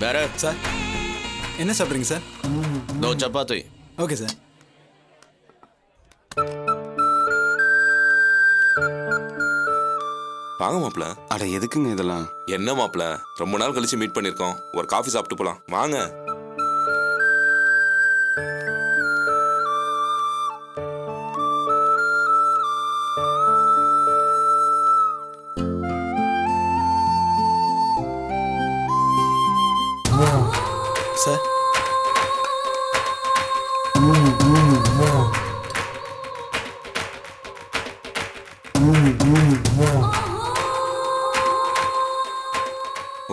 வேற சார் என்ன சாப்பிட்றீங்க சார்? தோ சப்பாத்தி. Okay sir. வாங்க மாப்ள. அட எதுக்குங்க இதெல்லாம்? என்ன மாப்ள, ரொம்ப நாள் கழிச்சு மீட் பண்ணிருக்கோம், ஒரு காஃபி சாப்பிட்டு போலாம் வாங்க. சார்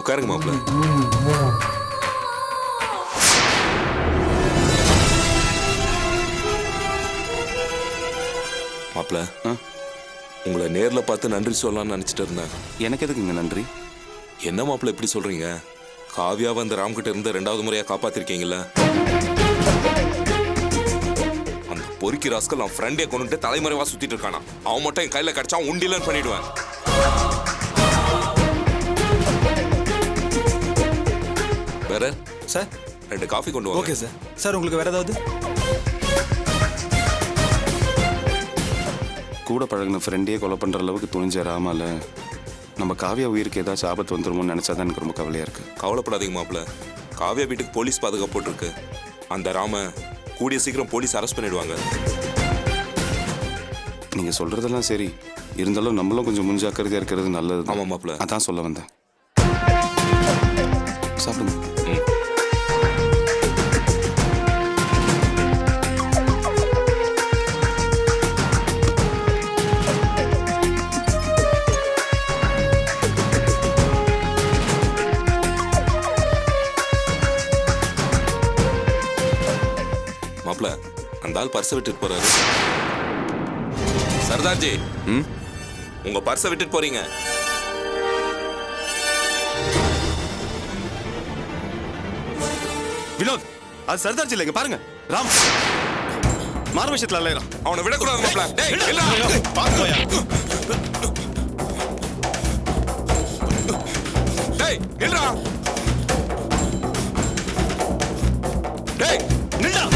உட்காருங்க மாப்ள. மாப்ள, உங்களை நேர்ல பார்த்து நன்றி சொல்லலாம்னு நினைச்சிட்டு இருந்தேன். எனக்கு எதுக்குங்க நன்றி? என்ன மாப்ள இப்படி சொல்றீங்க? காவியாவை அந்த ராம்கிட்ட இருந்து 2வது முறையா காப்பாத்திருக்கீங்கல்ல. அந்த பொறுக்கி ராஸ்கல் அவன் ஃப்ரெண்டே கொண்டுட்டு தலைமுறைவா சுத்திட்டு இருக்கானா. அவன் மட்டும் என் கையில கிடைச்சா உண்டிலன்னு பண்ணிடுவேன். வேற சார் 2 காஃபி கொண்டு வாங்க. Okay sir. சார் உங்களுக்கு வேற ஏதாவது? கூட பழகின ஃப்ரெண்டே கொலை பண்ற அளவுக்கு துணிஞ்ச ராமால நம்ம காவியா உயிருக்கு ஏதாச்சும் ஆபத்து வந்துருமோன்னு நினைச்சாதான் எனக்கு ரொம்ப கவலையா இருக்கு. கவலைப்படாதீங்க மாப்ள, காவியா வீட்டுக்கு போலீஸ் பாதுகாப்பு போட்டிருக்கு. அந்த ராம கூடிய சீக்கிரம் போலீஸ் அரெஸ்ட் பண்ணிடுவாங்க. நீங்க சொல்றதெல்லாம் சரி, இருந்தாலும் நம்மளும் கொஞ்சம் முன்ஜாக்கிரதையா இருக்கிறது நல்லது. ஆமா மாப்ள, அதான் சொல்ல வந்தேன். சாப்பிடுங்க. மாப்ள, அந்த ஆள் பர்ஸை விட்டுட்டு போறாரு. சர்தார்ஜி, உங்க பர்ஸை விட்டுட்டு போறீங்க. வினோத், அது சர்தார்ஜி இல்லைங்க, பாருங்க. ராம் மாறு விஷயத்துல அலையறான். அவனை விடக்கூடாது மாப்ள. டேய் இல்ல பாத்துயா. டேய் இல்லடா. டேய் நில்லா.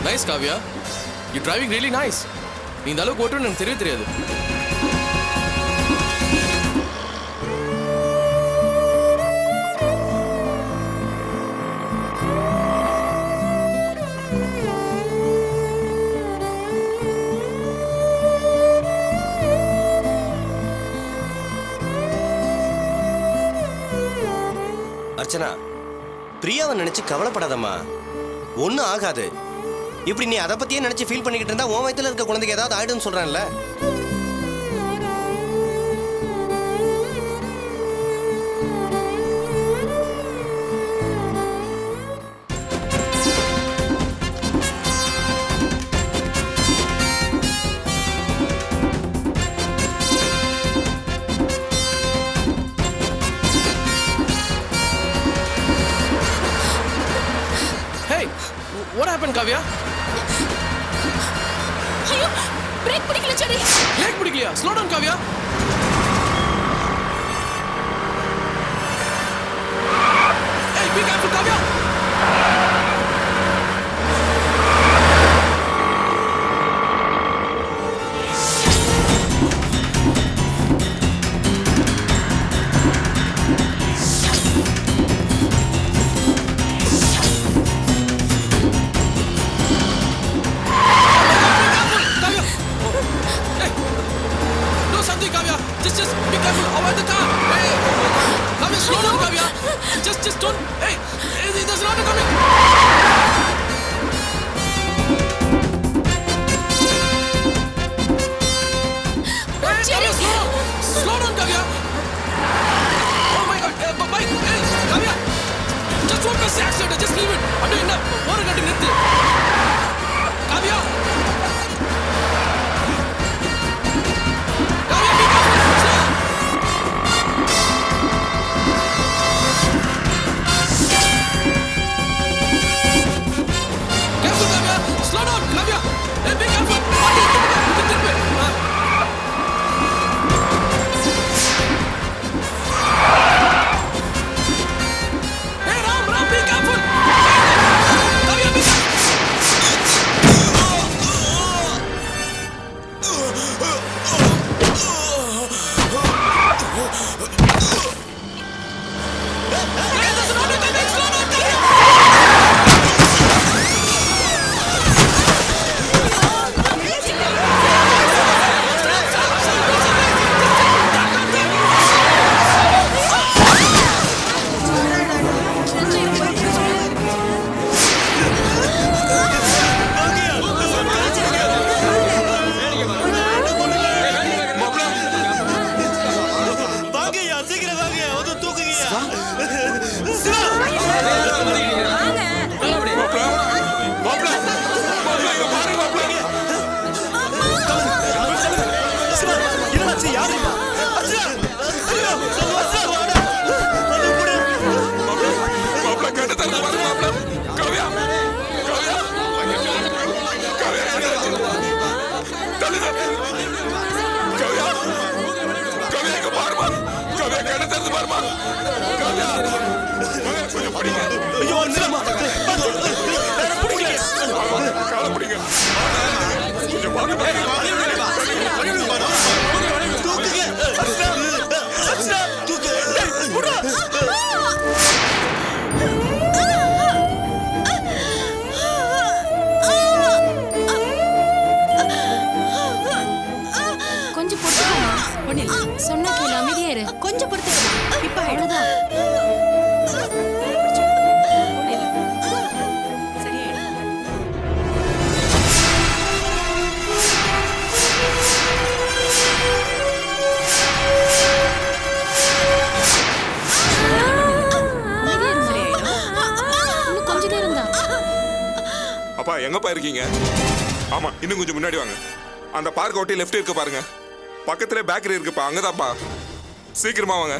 Nice, Kavya. You're driving really nice. நீ இந்த அளவுக்கு ஓட்டுன்னு எனக்கு தெரியவே தெரியாது. அர்ச்சனா, பிரியாவை நினைச்சு கவலைப்படாதம்மா, ஒன்றும் ஆகாது. இப்படி நீ அதை பத்தியே நினைச்சு ஃபீல் பண்ணிக்கிட்டு இருந்தா உன் வயித்துல இருக்க குழந்தைக்கு ஏதாவது ஆயிடுன்னு சொல்றேன்ல. Hey, what happened, Kavya? ஐயோ, பிரேக் பிடிக்கல சரி. பிரேக் பிடிக்கலையா? Slow down, Kavya. Slowly, Kavya. Just be careful. Avoid the car. Hey, oh my God. Kavya, slow down, Kavya. Just don't. Hey, there's an auto coming. Hey, Kavya, slow down, Kavya. Oh my God. Bike. Hey, Kavya. Just don't press the accelerator. Just leave it. I'm doing enough. More than Nirthi. Kavya. Kavya, be careful. Slow. Careful, Kavya. Slow down, Kavya. Hey, be careful. Hey, Ram, be careful. Kavya, be careful. Hey, there's an auto coming. Slow down, Kavya. வாங்கய்யா சீக்கிரம் வாங்க வந்து தூக்குங்கய்யா என்னாச்சு யாரு அச்சா ஐயோ அச்சா வாடா வந்து கூட மாப்பிள்ள கேட்டு தரது பாரு மாப்பிள்ள கவ்யா கவ்யா கவ்யா தள்ளுங்க கவ்யா கவ்யா இங்க பாருமா கவ்யா கேட்டு தரது பாருமா கவ்யா கொஞ்சம் படிங்க ஐயோ அச்சா வேற பிடிக்கல கால பிடிங்க கொஞ்சம் பாருங்க தூக்குங்க அச்சா அச்சா தூக்கு டேய் புடா கொஞ்சம் பொறுத்துக்கமா ஒண்ணு சொன்னா கேளு அமைதியா இரு கொஞ்சம் பொறுத்துக்கமா இப்ப அவ்வளவுதான் இன்னும் கொஞ்ச நேரம் தான் அப்பா எங்கப்பா இருக்கீங்க ஆமா இன்னும் கொஞ்சம் முன்னாடி வாங்க அந்த பார்க் ஓட்டி லெஃப்ட் இருக்கு பாருங்க பக்கத்துல பேக்கரி இருக்குப்பா அங்கதான்ப்பா சீக்கிரமா வாங்க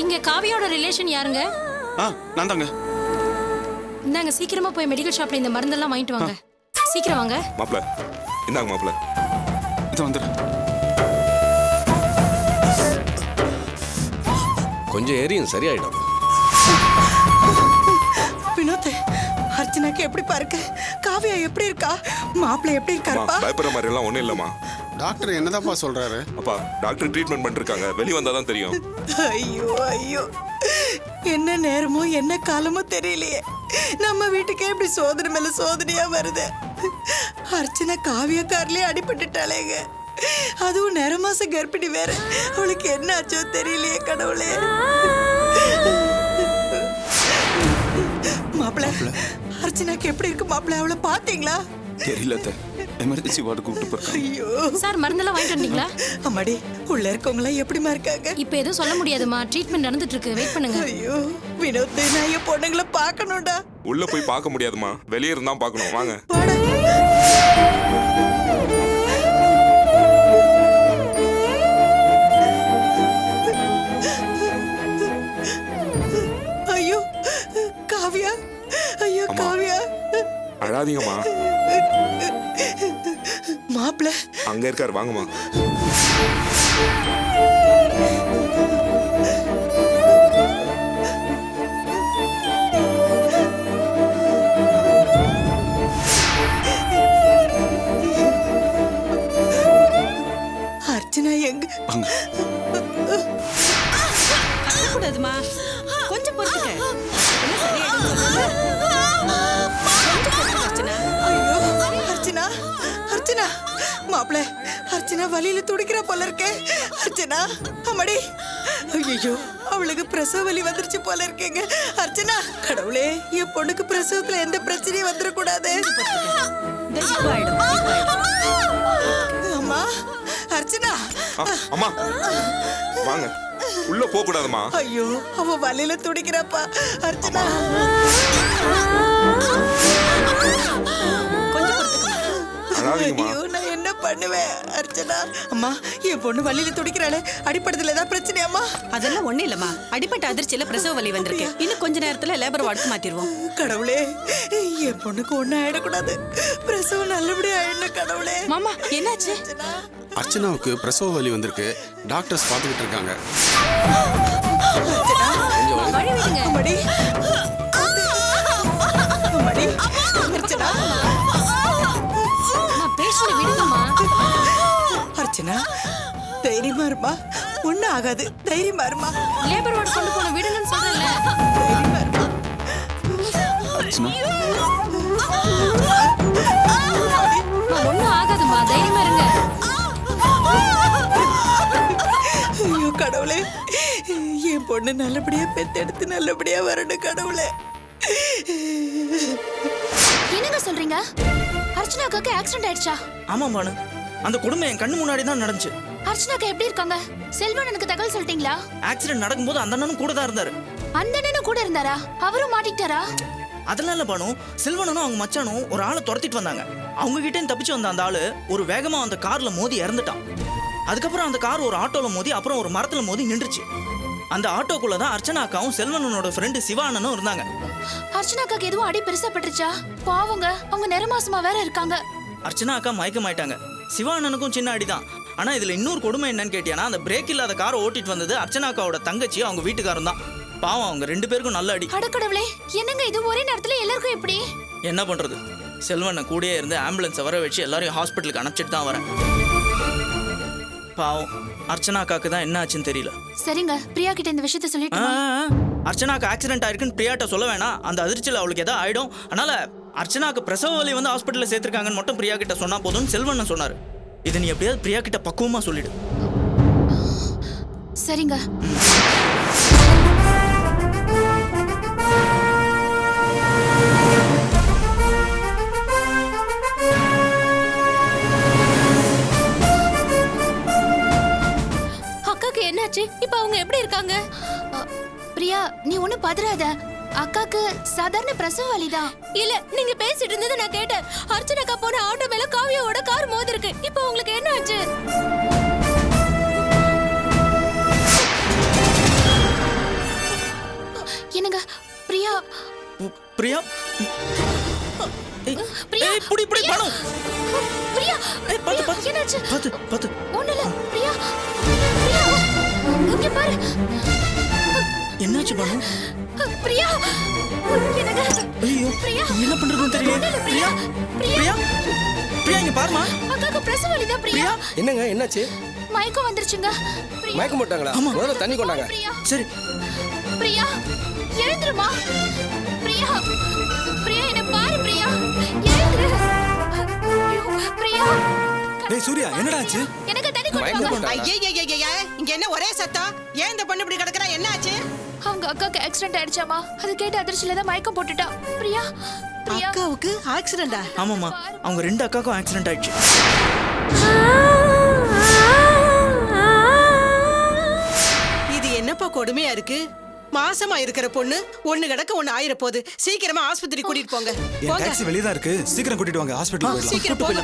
இங்க காவியோட ரிலேஷன் யாருங்க ஆ நான் தாங்க இந்தாங்க சீக்கிரமா போய் மெடிக்கல் ஷாப்ல இந்த மருந்தெல்லாம் வாங்கிட்டு வாங்க சீக்கிரம் வாங்க மாப்பிள்ள இந்தாங்க மாப்பிள்ள இது வந்துடுறேன் கொஞ்சம் ஏரியும் சரியாயிடும். வினோத் அர்ச்சனாக்கு எப்படி பாருக்கு காவியா எப்படி இருக்கா மாப்பிள்ளை எப்படி அம்மா, இருக்காருப்பா பயப்படுற மாதிரி எல்லாம் ஒண்ணும் இல்லம்மா டாக்டர் என்னதான்ப்பா சொல்றாரு? அப்பா டாக்டர் ட்ரீட்மெண்ட் பண்ணிருக்காங்க வெளிய வந்தாதான் தெரியும் ஐயோ ஐயோ என்ன நேரமோ என்ன காலமோ தெரியலையே நம்ம வீட்டுக்கே இப்படி சோதனை மேல சோதனையா வருது அர்ச்சனா காவியா கார்லயே அடிபட்டுட்டாளேங்க அதுவும் நேர மாசம் கர்ப்பிணி வேற அவளுக்கு என்ன ஆச்சோ தெரியலையே கடவுளே மாப்பிள்ள அர்ச்சனாக்கு எப்படி இருக்கு மாப்பிள்ள அவளை பாத்தீங்களா தெரியல எமர்ஜென்சி வார்டு கூப்பிட்டு போறேன் ஐயோ சார் மருந்தெல்லாம் வாங்கிட்டு வந்தீங்களா அம்மாடி உள்ள இருக்கவங்க எல்லாம் எப்படிமா இருக்காங்க இப்போ எதுவும் சொல்ல முடியாதுமா ட்ரீட்மெண்ட் நடந்துட்டு இருக்கு வெயிட் பண்ணுங்க ஐயோ வினோத் நான் என் பொண்ணுங்களை பார்க்கணும்டா உள்ள போய் பார்க்க முடியாதுமா வெளியே இருந்தா பார்க்கணும் வாங்க போடா ஐயோ காவியா ஐயோ அம்மா. காவியா அழாதீங்கம்மா மாப்பிள்ள அங்க இருக்காரு வாங்கம்மா அர்ச்சனா எங்க கூடாதுமா கொஞ்சம் பொறுத்துக்க என்ன சரியாயிடும் சொல்லு. கொஞ்சம் பொறுத்துக்க அர்ச்சனா. அர்ச்சனா மாப்பிள அர்ச்சனா வலியில துடிக்கிற போல இருக்கே. அர்ச்சனா அம்மாடி, ஐயோ அவளுக்கு பிரசவ வலி வந்துருச்சு போல இருக்கேங்க. அர்ச்சனா, கடவுளே என் பொண்ணுக்கு பிரசவத்துல எந்த பிரச்சனையும் வந்துடக்கூடாது. அம்மா அர்ச்சனா. அம்மா வாங்க, உள்ள போக கூடாதுமா. ஐயோ அவ வலியில துடிக்கிறப்பா. அர்ச்சனா அழாதீங்கம்மா. ஐயோ நான் என்ன பண்ணுவேன் அர்ச்சனா. அம்மா என் பொண்ணு வலியில துடிக்கிறாளே, அடிப்படத்துல ஏதாவது பிரச்சனையாம்மா? அதெல்லாம் ஒண்ணு இல்லம்மா, அடிப்பட்ட அதிர்ச்சியில பிரசவ வலி வந்திருக்கு. இன்னும் கொஞ்ச நேரத்துல லேபர் வார்டுக்கு மாத்திடுவோம். கடவுளே என் பொண்ணுக்கு ஒண்ணும் ஆயிடக்கூடாது. பிரசவம் நல்லபடியா ஆயிடணும் கடவுளே. மாமா என்னாச்சு? அர்ச்சனாவுக்கு பிரசவ வலி வந்திருக்கு. டாக்டர்ஸ் பார்த்துக்கிட்டு இருக்காங்க. வழி விடுங்க. அம்மாடி அம்மாடி அர்ச்சனா. பேஷண்ட் விடுங்கம்மா. அர்ச்சனா தைரியமா இருமா, ஒண்ணும் ஆகாது. தைரியமா இருமா, லேபர் வார்டு கொண்டு போன விடுங்கன்னு சொல்றேன்ல. தைரியமா இருமா. அர்ச்சனா ஒண்ணும் ஆகாதும்மா, தைரியமா இருங்க. ஐயோ கடவுளே, என் பொண்ணு நல்லபடியா பெத்தெடுத்து நல்லபடியா வரணும் கடவுளே. என்னங்க சொல்றீங்க? அர்ச்சனாக்கு ஆக்சிடென்ட் ஆயிடுச்சா? ஆமா பானு, அந்த கொடுமை என் கண்ணு முன்னாடி தான் நடந்துச்சு. அர்ச்சனாக்கு எப்படி இருக்காங்க? செல்வன் எனக்கு தகவல் சொல்லிட்டீங்களா? ஆக்சிடென்ட் நடக்கும்போது அந்த அண்ணனும் கூட தான் இருந்தாரு. அந்த அண்ணனும் கூட இருந்தாரா? அவரும் மாட்டிக்கிட்டாரா? அதெல்லாம் இல்ல பானு, செல்வனும் அவங்க மச்சானும் ஒரு ஆளை துரத்திட்டு வந்தாங்க. அவங்க கிட்டே தப்பிச்சு வந்த அந்த ஆளு ஒரு வேகமா அந்த கார்ல மோதி இறந்துட்டான். அதுக்கப்புறம் அந்த கார் ஒரு ஆட்டோல மோதி அப்புறம் ஒரு மரத்துல மோதி நின்றுச்சு. அந்த ஆட்டோக்குள்ள தான் அர்ச்சனா அக்காவும் செல்வனனோட ஃப்ரெண்டு சிவானனும் இருந்தாங்க. அர்ச்சனாக்கு எதுவும் அடி பெருசா பட்டுருச்சா? பாவங்க, அவங்க நிறமாசமா வேற இருக்காங்க. அர்ச்சனா அக்கா மயக்கமாயிட்டாங்க. சிவானனுக்கும் சின்ன அடிதான். ஆனா இதுல இன்னொரு கொடுமை என்னன்னு கேட்டியானா, அந்த பிரேக் இல்லாத காரை ஓட்டிட்டு வந்தது அர்ச்சனா அக்காவோட தங்கச்சி, அவங்க வீட்டுக்காரன் தான். பாவம், அவங்க 2 பேருக்கும் நல்ல அடி. அடக்கடவுளே, என்னங்க இது ஒரே நேரத்துல எல்லாருக்கும் எப்படி? என்ன பண்றது, செல்வனை கூடயே இருந்து ஆம்புலன்ஸை வர வச்சு எல்லாரையும் ஹாஸ்பிட்டலுக்கு அனுப்பிச்சிட்டு தான் வரேன். பாவம், அர்ச்சனா அக்காக்கு தான் என்ன ஆச்சுன்னு தெரியல. சரிங்க, பிரியா கிட்ட இந்த விஷயத்த சொல்லிட்டு அர்ச்சனாக்கு ஆக்சிடென்ட் ஆயிருக்குன்னு பிரியாட்ட சொல்ல வேணாம். அந்த அதிர்ச்சியில் அவளுக்கு ஏதாவது ஆயிடும். அதனால அர்ச்சனாக்கு பிரசவ வலி வந்து ஹாஸ்பிட்டலில் சேர்த்திருக்காங்கன்னு மட்டும் பிரியா கிட்ட சொன்னா போதும்னு செல்வன் சொன்னாரு. இதை நீ எப்படியாவது பிரியா கிட்ட பக்குவமா சொல்லிடு. சரிங்க. அக்காக்கு என்னாச்சு? இப்ப அவங்க எப்படி இருக்காங்க? பிரியா, நீ ஒண்ணும் பதறாத. அக்காக்கு சாதாரண பிரசவ வலிதான். இல்ல, நீங்க பேசிட்டு இருந்தது நான் கேட்டேன். அர்ச்சனாக்கா போன ஆட்டோ மேல காவியாவோட கார் மோதி இருக்கு. இப்போ உங்களுக்கு என்ன ஆச்சு? என்னங்க பிரியா? பிரியா பிரியா, புடி புடி பணம். பிரியா, பாத்து பாத்து என்னாச்சு? பாத்து பாத்து. ஒண்ணுல பிரியா, பிரியா இங்க பாரு. என்னாச்சு பணம்? பிரியா, என்னங்க? ஐயோ, பிரியா, என்ன பண்றதுன்னு தெரியல. பிரியா பிரியா பிரியா இங்க பாருமா. அக்காக்கு பிரசவ வலிதான் பிரியா. என்னங்க என்னாச்சு? மயக்கம் வந்துருச்சுங்க. பிரியா, மயக்கம் போட்டாங்களா? முதல்ல தண்ணி கொண்டாங்க. பிரியா, சரி. பிரியா எழுந்துருமா. பிரியா, பிரியா என்ன பாரு. பிரியா எழுந்துரு. ஐயோ, பிரியா. டேய் சூர்யா, என்னடா ஆச்சு? எனக்கு தண்ணி மயக்கம் கொண்டு வாங்க. போட்டாங்களா? ஐயா, இங்க என்ன ஒரே சத்தம்? ஏன் இந்த பொண்ணு இப்படி கிடக்குறா? என்னாச்சு? அவங்க அக்காக்கு ஆக்சிடென்ட் ஆயிடுச்சாமா. அது கேட்டு அதிர்ச்சியில தான் மயக்கம் போட்டுட்டா. பிரியா, பிரியா. அக்காவுக்கு ஆக்சிடென்டா? ஆமாம்மா, அவங்க 2 அக்காக்கும் ஆக்சிடென்ட் ஆயிடுச்சு. இது என்னப்பா கொடுமையா இருக்கு? மாசமா இருக்கிற பொண்ணு ஒண்ணு கிடக்க ஒண்ணு ஆயிர போகுது. சீக்கிரமா ஆஸ்பத்திரி கூட்டிட்டு போங்க. என் டாக்ஸி வெளியே தான் இருக்கு. சீக்கிரம் கூட்டிட்டு வாங்க, ஹாஸ்பிட்டல் போயிடலாம். சீக்கிரம் போங்க.